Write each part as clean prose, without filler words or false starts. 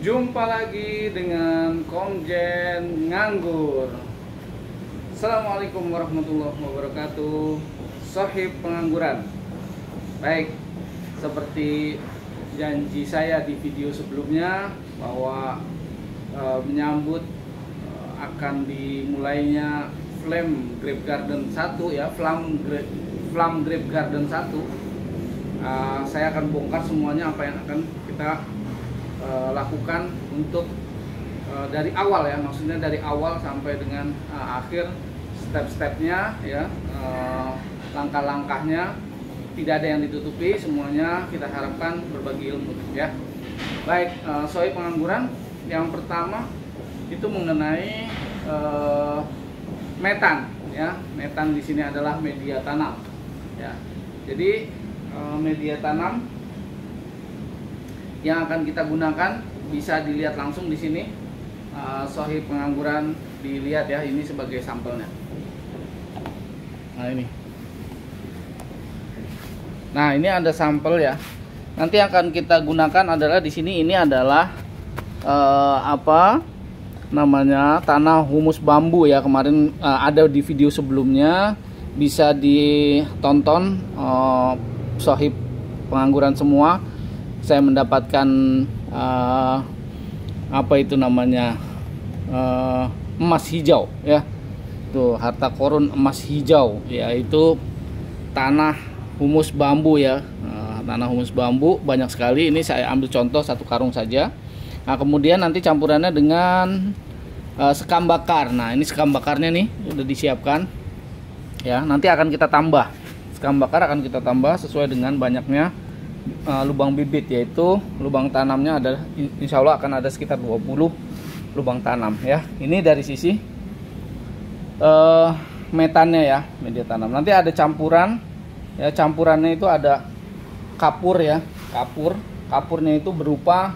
Jumpa lagi dengan Komjen Nganggur. Assalamualaikum warahmatullahi wabarakatuh. Sohib pengangguran. Baik, seperti janji saya di video sebelumnya bahwa menyambut akan dimulainya Flame Grape Garden 1 ya, Flame Grape Garden 1. Saya akan bongkar semuanya apa yang akan kita lakukan untuk dari awal ya, maksudnya dari awal sampai dengan akhir, step-stepnya ya, langkah-langkahnya tidak ada yang ditutupi, semuanya kita harapkan berbagi ilmu ya. Baik, soal pengangguran yang pertama itu mengenai metan ya. Metan di sini adalah media tanam ya. Jadi media tanam yang akan kita gunakan bisa dilihat langsung di sini. Sohib pengangguran dilihat ya, ini sebagai sampelnya. Nah ini. Nah ini ada sampel ya. Nanti akan kita gunakan adalah di sini, ini adalah apa namanya, tanah humus bambu ya. Kemarin ada di video sebelumnya, bisa ditonton sohib pengangguran semua. Saya mendapatkan apa itu namanya, emas hijau ya, tuh harta karun emas hijau, yaitu tanah humus bambu ya. Tanah humus bambu banyak sekali, ini saya ambil contoh satu karung saja. Nah kemudian nanti campurannya dengan sekam bakar. Nah ini sekam bakarnya nih udah disiapkan ya, nanti akan kita tambah sekam bakar, akan kita tambah sesuai dengan banyaknya lubang bibit, yaitu lubang tanamnya ada, insya Allah akan ada sekitar 20 lubang tanam ya. Ini dari sisi metannya ya, media tanam. Nanti ada campuran ya, campurannya itu ada kapur ya, kapurnya itu berupa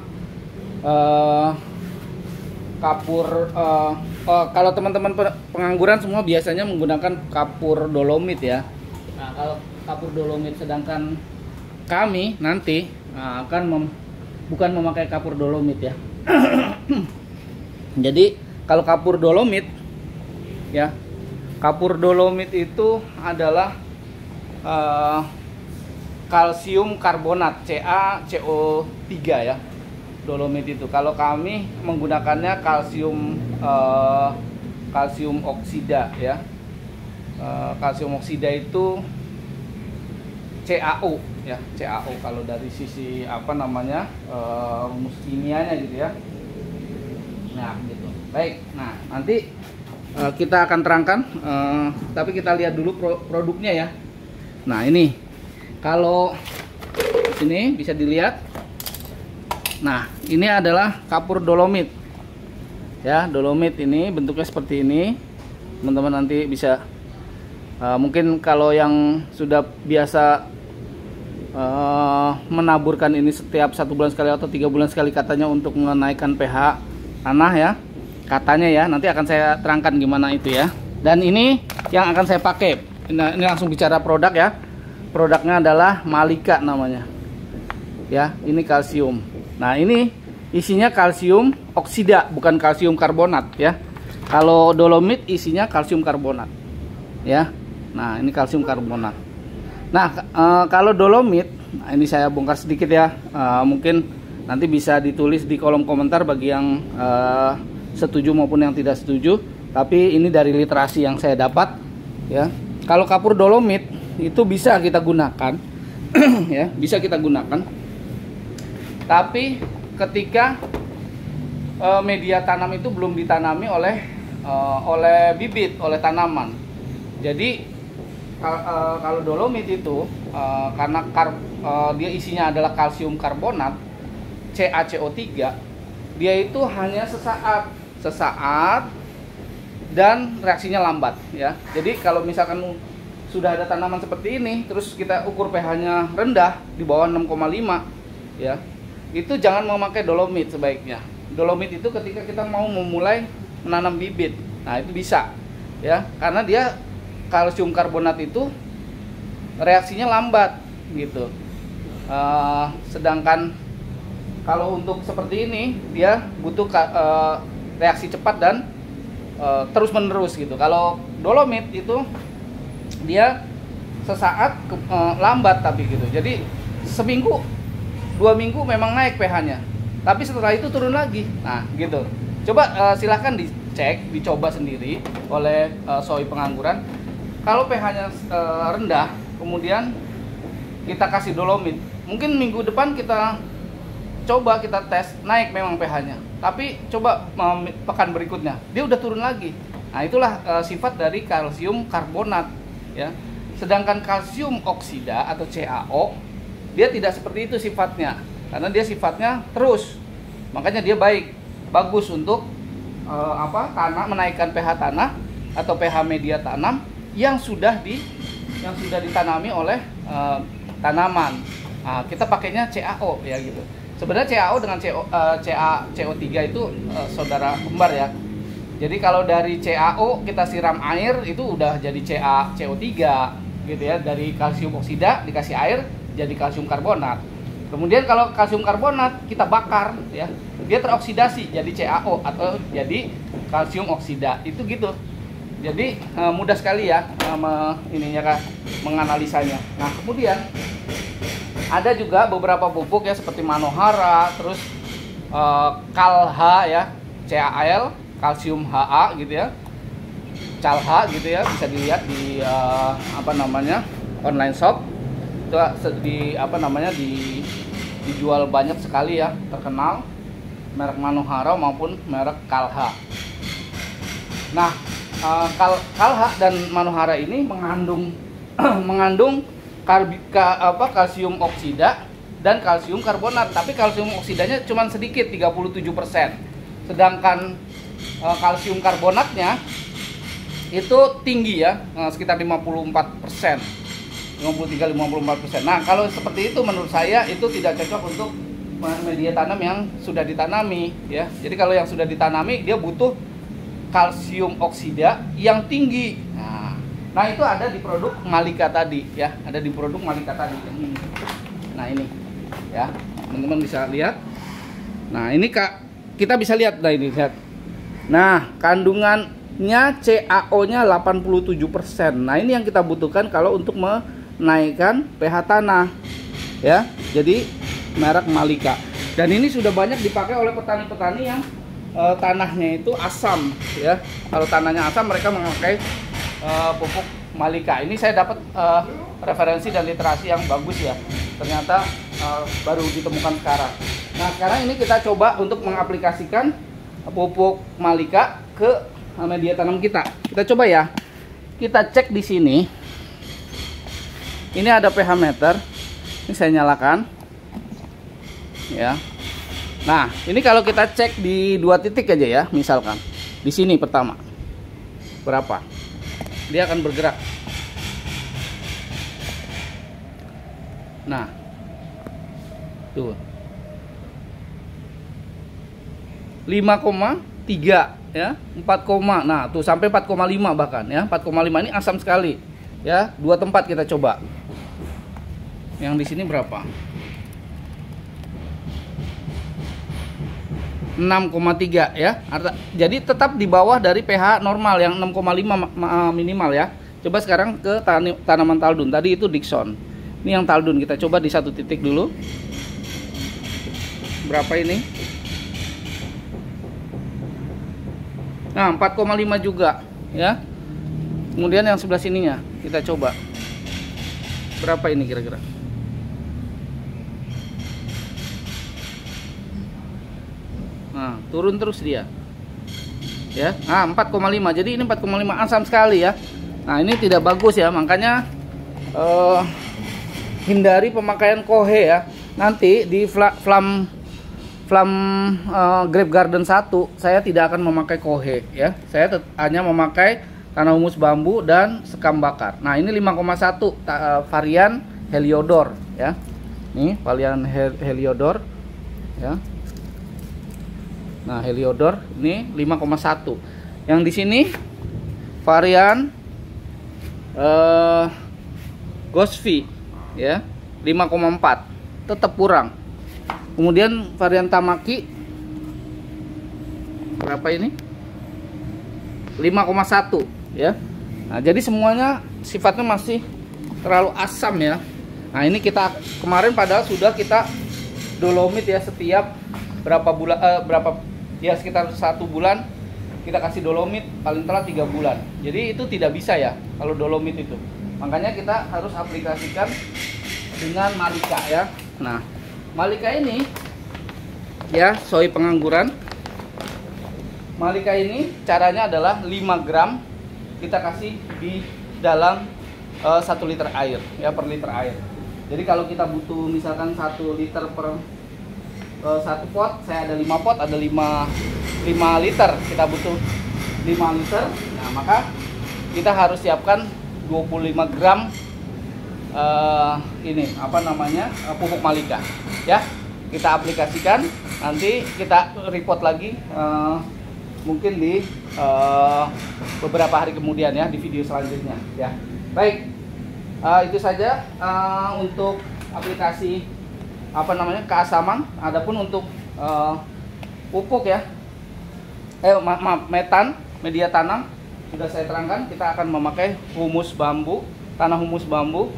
kapur, kalau teman-teman pengangguran semua biasanya menggunakan kapur dolomit ya. Nah kalau kapur dolomit, sedangkan kami nanti akan bukan memakai kapur dolomit ya. Jadi kalau kapur dolomit ya, kapur dolomit itu adalah kalsium karbonat, CaCO3 ya, dolomit itu. Kalau kami menggunakannya kalsium oksida ya. Kalsium oksida itu CaO ya, CaO kalau dari sisi apa namanya, rumus kimianya gitu ya. Nah gitu. Baik, nah nanti kita akan terangkan, tapi kita lihat dulu produknya ya. Nah ini kalau sini bisa dilihat. Nah ini adalah kapur dolomit ya. Dolomit ini bentuknya seperti ini, teman-teman nanti bisa mungkin kalau yang sudah biasa menaburkan ini setiap 1 bulan sekali atau 3 bulan sekali katanya, untuk menaikkan pH tanah ya, katanya ya. Nanti akan saya terangkan gimana itu ya. Dan ini yang akan saya pakai. Nah, ini langsung bicara produk ya. Produknya adalah Malika namanya ya. Ini kalsium. Nah ini isinya kalsium oksida, bukan kalsium karbonat ya. Kalau dolomit isinya kalsium karbonat ya. Nah ini kalsium karbonat. Nah kalau dolomit, nah ini saya bongkar sedikit ya. Mungkin nanti bisa ditulis di kolom komentar bagi yang setuju maupun yang tidak setuju. Tapi ini dari literasi yang saya dapat ya. Kalau kapur dolomit itu bisa kita gunakan ya, bisa kita gunakan. Tapi ketika media tanam itu belum ditanami oleh bibit, oleh tanaman. Jadi kalau dolomit itu karena dia isinya adalah kalsium karbonat, CaCO3, dia itu hanya sesaat dan reaksinya lambat ya. Jadi kalau misalkan sudah ada tanaman seperti ini, terus kita ukur pH-nya rendah di bawah 6,5 ya, itu jangan memakai dolomit sebaiknya. Dolomit itu ketika kita mau memulai menanam bibit, nah itu bisa ya, karena dia kalsium karbonat itu reaksinya lambat gitu. Sedangkan kalau untuk seperti ini dia butuh reaksi cepat dan terus menerus gitu. Kalau dolomit itu dia sesaat lambat tapi gitu. Jadi seminggu 2 minggu memang naik pH-nya, tapi setelah itu turun lagi. Nah gitu. Coba silahkan dicek, dicoba sendiri oleh soi pengangguran. Kalau pH-nya rendah, kemudian kita kasih dolomit, mungkin minggu depan kita coba kita tes, naik memang pH-nya, tapi coba pekan berikutnya dia udah turun lagi. Nah itulah sifat dari kalsium karbonat ya. Sedangkan kalsium oksida atau CaO dia tidak seperti itu sifatnya, karena dia sifatnya terus, makanya dia bagus untuk tanah, menaikkan pH tanah atau pH media tanam yang sudah ditanami oleh tanaman. Nah, kita pakainya CaO ya gitu. Sebenarnya CaO dengan CO3 itu saudara kembar ya. Jadi kalau dari CaO kita siram air itu udah jadi CO3 gitu ya. Dari kalsium oksida dikasih air jadi kalsium karbonat. Kemudian kalau kalsium karbonat kita bakar ya, dia teroksidasi jadi CaO atau jadi kalsium oksida. Itu gitu. Jadi mudah sekali ya menganalisanya. Nah, kemudian ada juga beberapa pupuk ya seperti Manohara, terus KalH ya, CaL, kalsium Ha gitu ya. CalH gitu ya, bisa dilihat di online shop. Itu dijual banyak sekali ya, terkenal merek Manohara maupun merek KalH. Nah, KalH dan Manohara ini mengandung kalsium oksida dan kalsium karbonat, tapi kalsium oksidanya cuma sedikit 37%. Sedangkan kalsium karbonatnya itu tinggi ya, sekitar 54%. 53-54%. Nah, kalau seperti itu menurut saya itu tidak cocok untuk media tanam yang sudah ditanami ya. Jadi kalau yang sudah ditanami dia butuh kalsium oksida yang tinggi. Nah itu ada di produk Malika tadi ya, ada di produk Malika tadi. Nah ini ya, teman-teman bisa lihat. Nah ini kita bisa lihat, nah ini lihat. Nah kandungannya CaO-nya 87%. Nah ini yang kita butuhkan kalau untuk menaikkan pH tanah ya. Jadi merek Malika. Dan ini sudah banyak dipakai oleh petani-petani yang tanahnya itu asam ya. Kalau tanahnya asam mereka memakai pupuk Malika. Ini saya dapat referensi dan literasi yang bagus ya. Ternyata baru ditemukan sekarang. Nah sekarang ini kita coba untuk mengaplikasikan pupuk Malika ke media tanam kita. Kita coba ya. Kita cek di sini. Ini ada pH meter. Ini saya nyalakan. Ya. Nah, ini kalau kita cek di 2 titik aja ya, misalkan di sini pertama berapa, dia akan bergerak. Nah, tuh 5,3 ya, 4, nah tuh sampai 4,5 bahkan ya, 4,5 ini asam sekali ya. 2 tempat kita coba. Yang di sini berapa? 6,3 ya. Jadi tetap di bawah dari pH normal yang 6,5 minimal ya. Coba sekarang ke tanaman taldun. Tadi itu Dickson. Ini yang taldun, kita coba di 1 titik dulu. Berapa ini? Nah, 4,5 juga ya. Kemudian yang sebelah sininya kita coba. Berapa ini kira-kira? Nah, turun terus dia. Ya. Nah, 4,5. Jadi ini 4,5 asam sekali ya. Nah, ini tidak bagus ya. Makanya hindari pemakaian kohe ya. Nanti di Grape Garden 1 saya tidak akan memakai kohe ya. Saya hanya memakai tanah humus bambu dan sekam bakar. Nah, ini 5,1 varian Heliodor ya. Nih, varian Heliodor ya. Nah, Heliodor ini 5,1. Yang di sini varian Gosvi ya, 5,4. Tetap kurang. Kemudian varian Tamaki berapa ini? 5,1 ya. Nah, jadi semuanya sifatnya masih terlalu asam ya. Nah, ini kita kemarin padahal sudah kita dolomit ya, setiap berapa bulan ya, sekitar 1 bulan kita kasih dolomit, paling telat 3 bulan. Jadi itu tidak bisa ya kalau dolomit itu. Makanya kita harus aplikasikan dengan Malika ya. Nah, Malika ini ya, soy pengangguran. Malika ini caranya adalah 5 gram kita kasih di dalam 1 liter air ya, per liter air. Jadi kalau kita butuh misalkan 1 liter per 1 pot, saya ada 5 pot, ada 5 liter, kita butuh 5 liter. Nah, maka kita harus siapkan 25 gram ini apa namanya, pupuk Malika ya. Kita aplikasikan, nanti kita report lagi mungkin di beberapa hari kemudian ya, di video selanjutnya ya. Baik, itu saja untuk aplikasi apa namanya, keasaman. Adapun untuk pupuk ya, maaf, metan, media tanam, sudah saya terangkan. Kita akan memakai humus bambu, tanah humus bambu,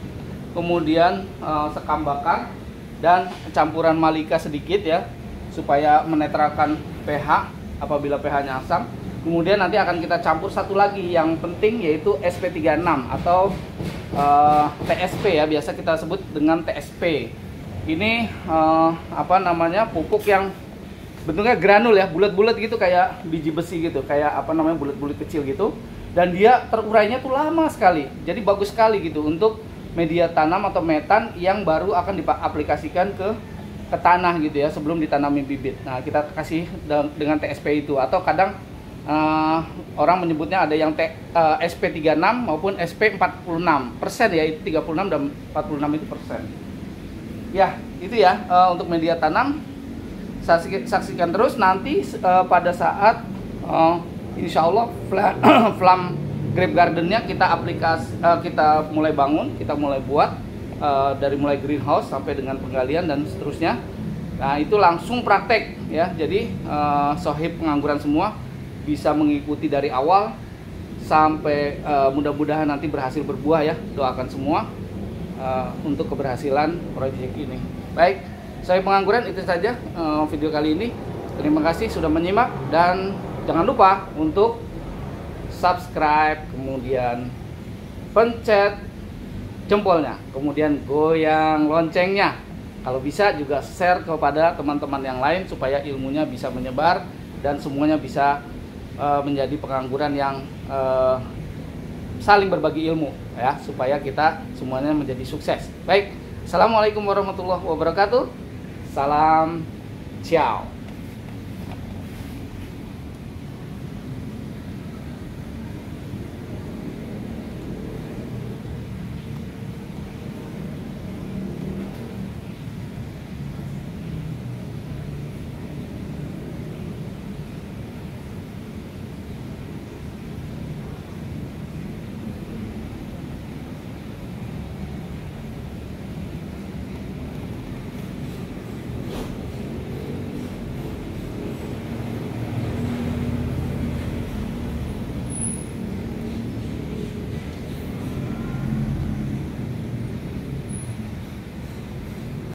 kemudian sekam bakar dan campuran Malika sedikit ya, supaya menetralkan pH apabila pH-nya asam. Kemudian nanti akan kita campur satu lagi yang penting, yaitu SP36 atau TSP ya, biasa kita sebut dengan TSP. Ini apa namanya, pupuk yang bentuknya granul ya, bulat-bulat gitu, kayak biji besi gitu, kayak apa namanya, bulat-bulat kecil gitu. Dan dia terurainya tuh lama sekali, jadi bagus sekali gitu untuk media tanam atau metan yang baru akan diaplikasikan ke tanah gitu ya, sebelum ditanami bibit. Nah, kita kasih dengan TSP itu, atau kadang orang menyebutnya ada yang SP36 maupun SP46% ya, itu 36 dan 46 itu persen. Ya, itu ya untuk media tanam. Saksikan terus nanti pada saat insya Allah Flam Grape Gardennya kita kita mulai bangun, kita mulai buat dari mulai greenhouse sampai dengan penggalian dan seterusnya. Nah, itu langsung praktek ya. Jadi sohib pengangguran semua bisa mengikuti dari awal sampai mudah-mudahan nanti berhasil berbuah ya. Doakan semua untuk keberhasilan proyek ini. Baik, sohib pengangguran, itu saja video kali ini. Terima kasih sudah menyimak, dan jangan lupa untuk subscribe, kemudian pencet jempolnya, kemudian goyang loncengnya. Kalau bisa juga share kepada teman-teman yang lain supaya ilmunya bisa menyebar dan semuanya bisa menjadi pengangguran yang saling berbagi ilmu ya, supaya kita semuanya menjadi sukses. Baik, assalamualaikum warahmatullahi wabarakatuh. Salam, ciao.